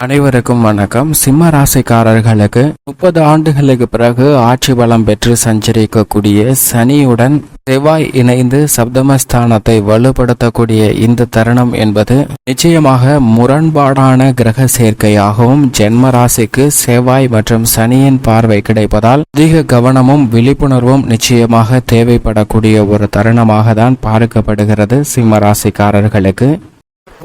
அனைவருக்கும் வணக்கம். சிம்ம ராசிக்காரர்களுக்கு 30 ஆண்டுகளுக்கு பிறகு ஆட்சி பலம் பெற்று சஞ்சரிக்கக்கூடிய சனியுடன் செவ்வாய் இணைந்து சப்தமஸ்தானத்தை வலுப்படுத்தக்கூடிய இந்த தருணம் என்பது நிச்சயமாக முரண்பாடான கிரக சேர்க்கையாகவும், ஜென்ம ராசிக்கு செவ்வாய் மற்றும் சனியின் பார்வை கிடைப்பதால் அதிக கவனமும் விழிப்புணர்வும் நிச்சயமாக தேவைப்படக்கூடிய ஒரு தருணமாக தான் பார்க்கப்படுகிறது சிம்ம ராசிக்காரர்களுக்கு.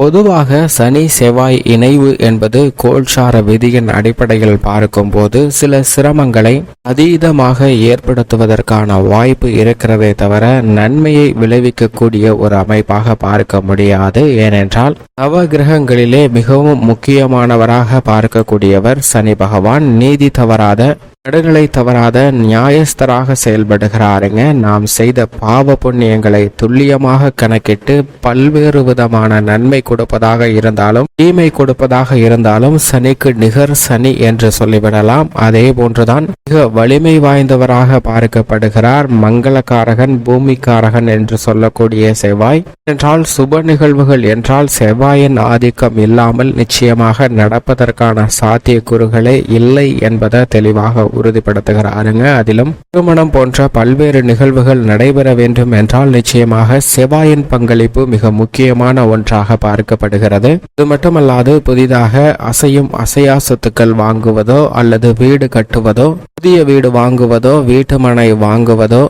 பொதுவாக சனி செவ்வாய் இணைவு என்பது கோல்சார விதியின் அடிப்படையில் பார்க்கும்போது சில சிரமங்களை அதீதமாக ஏற்படுத்துவதற்கான வாய்ப்பு இருக்கிறதே தவிர நன்மையை விளைவிக்கக்கூடிய ஒரு அமைப்பாக பார்க்க முடியாது. ஏனென்றால் நவ கிரகங்களிலே மிகவும் முக்கியமானவராக பார்க்கக்கூடியவர் சனி பகவான். நீதி தவறாத, நடுநிலை தவறாத நியாயஸ்தராக செயல்படுகிறாருங்க. நாம் செய்த பாவ புண்ணியங்களை துல்லியமாக கணக்கிட்டு பல்வேறு விதமான நன்மை கொடுப்பதாக இருந்தாலும் தீமை கொடுப்பதாக இருந்தாலும் சனிக்கு நிகர் சனி என்று சொல்லிவிடலாம். அதே போன்றுதான் மிக வலிமை வாய்ந்தவராக பார்க்கப்படுகிறார் மங்களகாரகன், பூமிக்காரகன் என்று சொல்லக்கூடிய செவ்வாய். என்றால் சுப நிகழ்வுகள் என்றால் செவ்வாயின் ஆதிக்கம் இல்லாமல் நிச்சயமாக நடப்பதற்கான சாத்தியக்கூறுகளே இல்லை என்பதை தெளிவாக உறுதிப்படுத்துகிறாருங்க. அதிலும் திருமணம் போன்ற பல்வேறு நிகழ்வுகள் நடைபெற வேண்டும் என்றால் நிச்சயமாக செவ்வாயின் பங்களிப்பு மிக முக்கியமான ஒன்றாக பார்க்கப்படுகிறது. இது மட்டுமல்லாது புதிதாக அசையும் அசையா சொத்துக்கள் வாங்குவதோ அல்லது வீடு கட்டுவதோ, புதிய வீடு வாங்குவதோ, வீட்டு மனை வாங்குவதோ,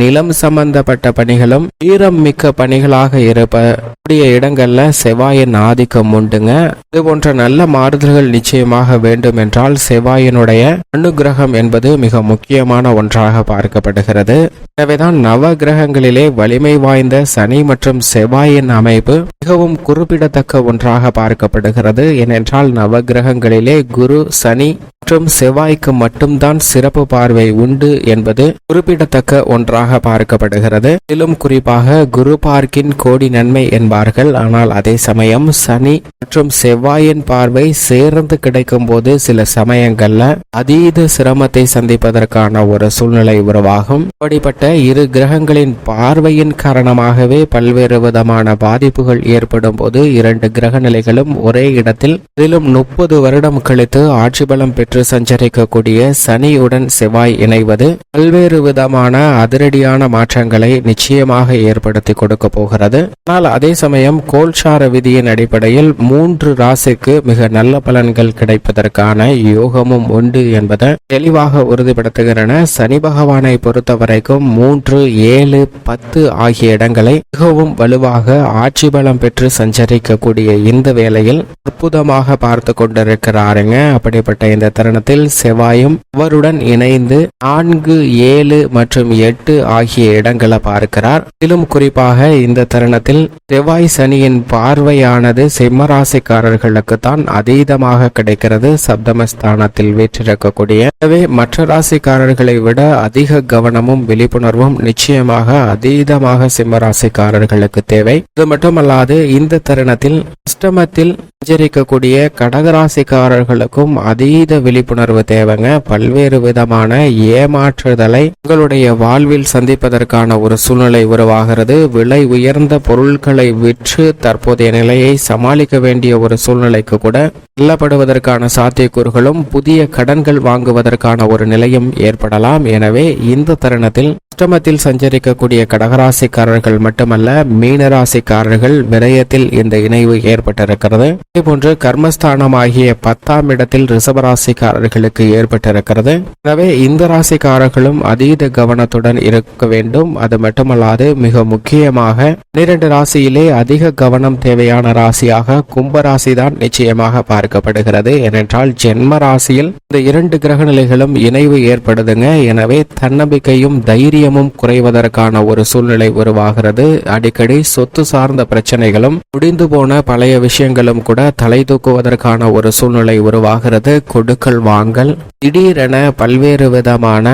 நிலம் சம்பந்தப்பட்ட பணிகளும் ஈரம் மிக்க பணிகளாக இருப்பக்கூடிய இடங்கள்ல செவ்வாயின் ஆதிக்கம் உண்டுங்க. இது போன்ற நல்ல மாறுதல்கள் நிச்சயமாக வேண்டும் என்றால் செவ்வாயினுடைய அனுகிரகம் என்பது மிக முக்கியமான ஒன்றாக பார்க்கப்படுகிறது. எனவேதான் நவ கிரகங்களிலே வலிமை வாய்ந்த சனி மற்றும் செவ்வாயின் அமைப்பு மிகவும் குறிப்பிடத்தக்க ஒன்றாக பார்க்கப்படுகிறது. ஏனென்றால் நவ கிரகங்களிலே குரு, சனி மற்றும் செவ்வாய்க்கு மட்டும்தான் சிறப்பு பார்வை உண்டு என்பது குறிப்பிடத்தக்க ஒன்றாக பார்க்கப்படுகிறது. இதிலும் குறிப்பாக குரு பார்க்கின் கோடி நன்மை என்பார்கள். ஆனால் அதே சமயம் சனி மற்றும் செவ்வாயின் பார்வை சேர்ந்து கிடைக்கும் போது சில சமயங்கள்ல அதீத சிரமத்தை சந்திப்பதற்கான ஒரு சூழ்நிலை உருவாகும். அப்படிப்பட்ட இரு கிரகங்களின் பார்வையின் காரணமாகவே பல்வேறு விதமான பாதிப்புகள் ஏற்படும் போது இரண்டு கிரக நிலைகளும் ஒரே இடத்தில், இதிலும் 30 வருடம் கழித்து ஆட்சி பலம் பெற்று சஞ்சரிக்கக்கூடிய சனியுடன் செவ்வாய் இணைவது பல்வேறு விதமான அதிரடியான மாற்றங்களை நிச்சயமாக ஏற்படுத்தி கொடுக்க போகிறது. ஆனால் அதே சமயம் கோல்சார விதியின் அடிப்படையில் 3 ராசிக்கு மிக நல்ல பலன்கள் கிடைப்பதற்கான யோகமும் உண்டு என்பதை தெளிவாக உறுதிப்படுத்துகிறன. சனி பகவானை பொறுத்த வரைக்கும் 3, 7, 10 ஆகிய இடங்களை மிகவும் வலுவாக ஆட்சி பலம் பெற்று சஞ்சரிக்கக்கூடிய இந்த வேளையில் அற்புதமாக பார்த்து கொண்டிருக்கிறாருங்க. அப்படிப்பட்ட இந்த தருணத்தில் செவ்வாயும் அவருடன் இணைந்து 4, 7 மற்றும் 8 ஆகிய இடங்களை பார்க்கிறார். இதிலும் குறிப்பாக இந்த தருணத்தில் செவ்வாய் சனியின் பார்வையானது சிம்மராசிக்காரர்களுக்கு தான் அதீதமாக கிடைக்கிறது, சப்தமஸ்தானத்தில் வீற்றிருக்கக்கூடிய. எனவே மற்ற ராசிக்காரர்களை விட அதிக கவனமும் விழிப்புணர்வும் நிச்சயமாக அதீதமாக சிம்மராசிக்காரர்களுக்கு தேவை. இது மட்டுமல்லாது இந்த தருணத்தில் அஷ்டமத்தில் சஞ்சரிக்கக்கூடிய கடகராசிக்காரர்களுக்கும் அதீத விழிப்புணர்வு தேவைங்க. பல்வேறு விதமான ஏமாற்றுதலை உங்களுடைய வாழ்வில் சந்திப்பதற்கான ஒரு சூழ்நிலை உருவாகிறது. விலை உயர்ந்த பொருட்களை விற்று தற்போதைய நிலையை சமாளிக்க வேண்டிய ஒரு சூழ்நிலைக்கு கூட தள்ளப்படுவதற்கான சாத்தியக்கூறுகளும், புதிய கடன்கள் வாங்குவதற்கான ஒரு நிலையும் ஏற்படலாம். எனவே இந்த தருணத்தில் அஷ்டமத்தில் சஞ்சரிக்கக்கூடிய கடகராசிக்காரர்கள் மட்டுமல்ல, மீனராசிக்காரர்கள் விரயத்தில் இந்த இணைவு ஏற்பட்டிருக்கிறது. இதேபோன்று கர்மஸ்தானமாகிய 10ஆம் இடத்தில் ரிஷபராசிக்காரர்களுக்கு ஏற்பட்டிருக்கிறது. எனவே இந்த ராசிக்காரர்களும் அதீத கவனத்துடன் இருக்க வேண்டும். அது மட்டுமல்லாது மிக முக்கியமாக 12 ராசியிலே அதிக கவனம் தேவையான ராசியாக கும்பராசி தான் நிச்சயமாக பார்க்கப்படுகிறது. ஏனென்றால் ஜென்ம ராசியில் இந்த 2 கிரக நிலைகளும் இணைவு ஏற்படுதுங்க. எனவே தன்னம்பிக்கையும் தைரியமும் குறைவதற்கான ஒரு சூழ்நிலை உருவாகிறது. அடிக்கடி சொத்து சார்ந்த பிரச்சனைகளும், முடிந்து போன பழைய விஷயங்களும் கூட தலை தூக்குவதற்கான ஒரு சூழ்நிலை உருவாகிறது. கொடுக்கல் வாங்கல் திடீரென பல்வேறு விதமான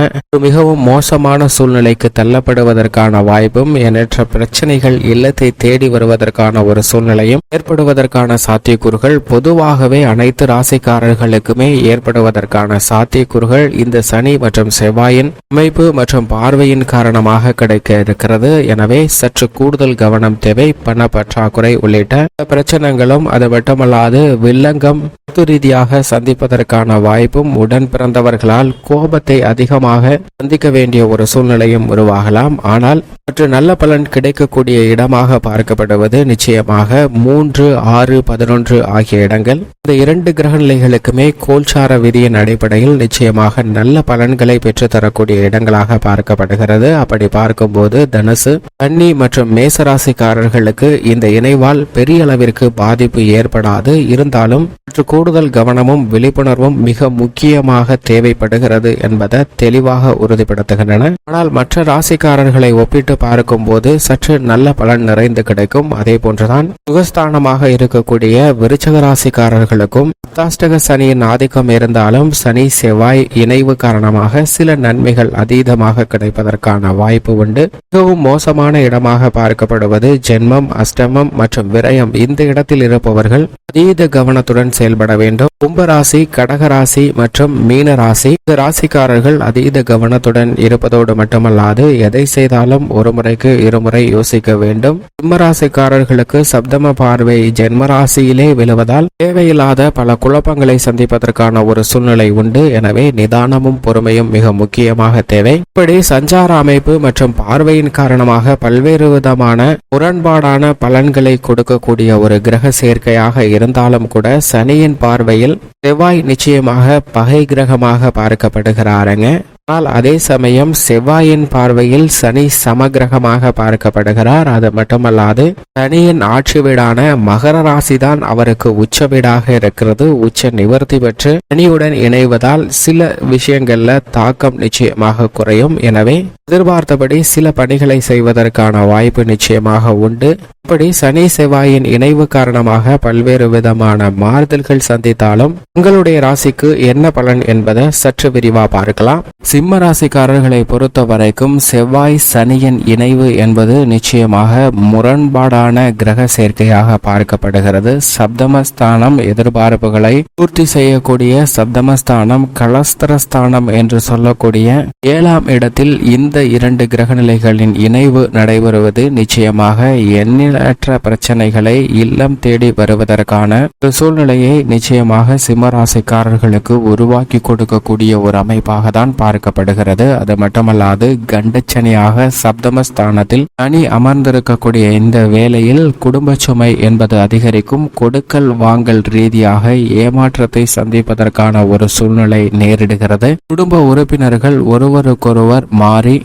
மிகவும் மோசமான சூழ்நிலைக்கு தள்ளப்படுவதற்கான வாய்ப்பும், எண்ணற்ற பிரச்சனைகள் இல்லத்தை தேடி வருவதற்கான ஒரு சூழ்நிலையும் ஏற்படுவதற்கான சாத்தியக்கூறுகள் பொதுவாகவே அனைத்து ராசிக்காரர்களுக்குமே ஏற்படுவதற்கான சாத்தியக்கூறுகள் இந்த சனி மற்றும் செவ்வாயின் அமைப்பு மற்றும் பார்வையின் பார்வையின் காரணமாக கிடைக்க இருக்கிறது. எனவே சற்று கூடுதல் கவனம் தேவை. பண பற்றாக்குறை உள்ளிட்ட பிரச்சனைகளும் அது மட்டுமல்லாது வில்லங்கம் ரீதியாக சந்திப்பதற்கான வாய்ப்பும், உடன் பிறந்தவர்களால் கோபத்தை அதிகமாக சந்திக்க வேண்டிய ஒரு சூழ்நிலையும் உருவாகலாம். ஆனால் மற்ற நல்ல பலன் கிடைக்கக்கூடிய இடமாக பார்க்கப்படுவது நிச்சயமாக 3, 6, 11 ஆகிய இடங்கள். இந்த 2 கிரக நிலைகளுக்குமே கோல்சார விதியின் அடிப்படையில் நிச்சயமாக நல்ல பலன்களை பெற்று தரக்கூடிய இடங்களாக பார்க்கப்படுகிறது. அப்படி பார்க்கும்போது தனுசு, கன்னி மற்றும் மேசராசிக்காரர்களுக்கு இந்த இணைவால் பெரிய அளவிற்கு பாதிப்பு ஏற்படாது. இருந்தாலும் கூடுதல் கவனமும் விழிப்புணர்வும் மிக முக்கியமாக தேவைப்படுகிறது என்பதை தெளிவாக உறுதிப்படுத்துகின்றன. ஆனால் மற்ற ராசிக்காரர்களை ஒப்பிட்டு பார்க்கும் போது சற்று நல்ல பலன் நிறைந்து கிடைக்கும். அதே போன்றுதான் சுகஸ்தானமாக இருக்கக்கூடிய விருச்சக ராசிக்காரர்களுக்கும் அஷ்டாஷ்டக சனியின் ஆதிக்கம் இருந்தாலும் சனி செவ்வாய் இணைவு காரணமாக சில நன்மைகள் அதீதமாக கிடைப்பதற்கான வாய்ப்பு உண்டு. மிகவும் மோசமான இடமாக பார்க்கப்படுவது ஜென்மம், அஷ்டமம் மற்றும் விரயம். இந்த இடத்தில் இருப்பவர்கள் அதீத கவனத்துடன் செயல்பட வேண்டும். கும்பராசி, கடகராசி மற்றும் மீன ராசி இந்த ராசிக்காரர்கள் அதீத கவனத்துடன் இருப்பதோடு மட்டுமல்லாது எதை செய்தாலும் ஒரு முறைக்கு இருமுறை யோசிக்க வேண்டும். சிம்மராசிக்காரர்களுக்கு சப்தம பார்வை ஜென்மராசியிலே விழுவதால் தேவையில்லாத பல குழப்பங்களை சந்திப்பதற்கான ஒரு சூழ்நிலை உண்டு. எனவே நிதானமும் பொறுமையும் மிக முக்கியமாக தேவை. இப்படி சஞ்சார அமைப்பு மற்றும் பார்வையின் காரணமாக பல்வேறு விதமான முரண்பாடான பலன்களை கொடுக்கக்கூடிய ஒரு கிரக சேர்க்கையாக இருந்தாலும் கூட சனியின் பார்வையில் செவ்வாய் நிச்சயமாக பகை கிரகமாக பார்க்கப்படுகிறாருங்க. ஆனால் அதே சமயம் செவ்வாயின் பார்வையில் சனி சமகிரகமாக பார்க்கப்படுகிறார். அது மட்டுமல்லாது சனியின் ஆட்சி வீடான மகர ராசிதான் அவருக்கு உச்ச வீடாக இருக்கிறது. உச்ச நிவர்த்தி பெற்று சனியுடன் இணைவதால் சில விஷயங்கள்ல தாக்கம் நிச்சயமாக குறையும். எனவே எதிர்பார்த்தபடி சில பணிகளை செய்வதற்கான வாய்ப்பு நிச்சயமாக உண்டு. இப்படி சனி செவ்வாயின் இணைவு காரணமாக பல்வேறு விதமான மாறுதல்கள் சந்தித்தாலும் உங்களுடைய ராசிக்கு என்ன பலன் என்பதை சற்று விரிவா பார்க்கலாம். சிம்ம ராசிக்காரர்களை பொறுத்த வரைக்கும் செவ்வாய் சனியின் இணைவு என்பது நிச்சயமாக முரண்பாடான கிரக சேர்க்கையாக பார்க்கப்படுகிறது. சப்தமஸ்தானம் எதிர்பார்ப்புகளை பூர்த்தி செய்யக்கூடிய சப்தமஸ்தானம், கலஸ்தரஸ்தானம் என்று சொல்லக்கூடிய 7ஆம் இடத்தில் இந்த 2 கிரகநிலைகளின் இணைவு நடைபெறுவது நிச்சயமாக எண்ணற்ற பிரச்சனைகளை இல்லம் தேடி வருவதற்கான ஒரு சூழ்நிலையை நிச்சயமாக சிம்மராசிக்காரர்களுக்கு உருவாக்கி கொடுக்கக்கூடிய ஒரு அமைப்பாக தான் பார்க்கப்படுகிறது. அது மட்டுமல்லாது கண்டச்சனியாக சப்தமஸ்தானத்தில் சனி அமர்ந்திருக்கக்கூடிய இந்த வேளையில் குடும்ப சுமை என்பது அதிகரிக்கும். கொடுக்கல் வாங்கல் ரீதியாக ஏமாற்றத்தை சந்திப்பதற்கான ஒரு சூழ்நிலை நேரிடுகிறது. குடும்ப உறுப்பினர்கள் ஒருவருக்கொருவர் மாறி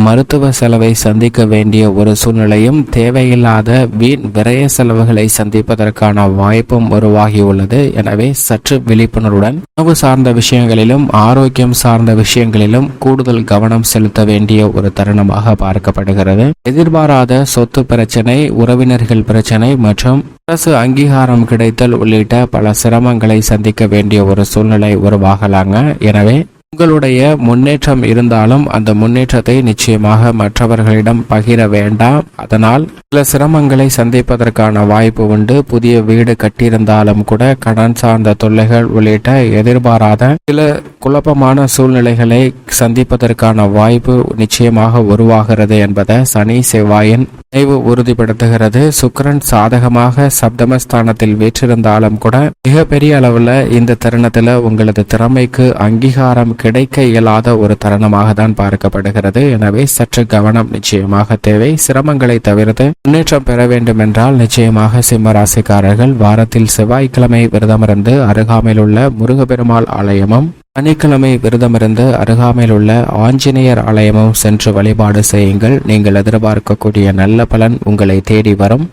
மருத்துவ செலவை சந்திக்க வேண்டிய ஒரு சூழ்நிலையும், தேவையில்லாத வீண் விரய செலவுகளை சந்திப்பதற்கான வாய்ப்பும் உருவாகியுள்ளது. எனவே சற்று விழிப்புணர்வுடன் உணவு சார்ந்த விஷயங்களிலும் ஆரோக்கியம் சார்ந்த விஷயங்களிலும் கூடுதல் கவனம் செலுத்த வேண்டிய ஒரு தருணமாக பார்க்கப்படுகிறது. எதிர்பாராத சொத்து பிரச்சனை, உறவினர்கள் பிரச்சனை மற்றும் அரசு அங்கீகாரம் கிடைத்தல் உள்ளிட்ட பல சிரமங்களை சந்திக்க வேண்டிய ஒரு சூழ்நிலை உருவாகலாங்க. எனவே உங்களுடைய முன்னேற்றம் இருந்தாலும் அந்த முன்னேற்றத்தை நிச்சயமாக மற்றவர்களிடம் பகிர வேண்டாம். அதனால் சில சிரமங்களை சந்திப்பதற்கான வாய்ப்பு உண்டு. புதிய வீடு கட்டியிருந்தாலும் கூட கடன் சார்ந்த தொல்லைகள் உள்ளிட்ட எதிர்பாராத சில குழப்பமான சூழ்நிலைகளை சந்திப்பதற்கான வாய்ப்பு நிச்சயமாக உருவாகிறது என்பதை சனி செவ்வாயின் நினைவு உறுதிப்படுத்துகிறது. சுக்கிரன் சாதகமாக சப்தமஸ்தானத்தில் வீற்றிருந்தாலும் கூட மிகப்பெரிய அளவுல இந்த தருணத்துல உங்களது திறமைக்கு அங்கீகாரம் கிடைக்க இயலாத ஒரு தருணமாக தான் பார்க்கப்படுகிறது. எனவே சற்று கவனம் நிச்சயமாக தேவை. சிரமங்களை தவிர்த்து முன்னேற்றம் பெற வேண்டும் என்றால் நிச்சயமாக சிம்ம ராசிக்காரர்கள் வாரத்தில் செவ்வாய்க்கிழமை விரதமிருந்து அருகாமையில் உள்ள முருகப்பெருமாள் ஆலயமும், சனிக்கிழமை விரதமிருந்து அருகாமையில் உள்ள ஆஞ்சநேயர் ஆலயமும் சென்று வழிபாடு செய்யுங்கள். நீங்கள் எதிர்பார்க்கக்கூடிய நல்ல பலன் உங்களை தேடி வரும்.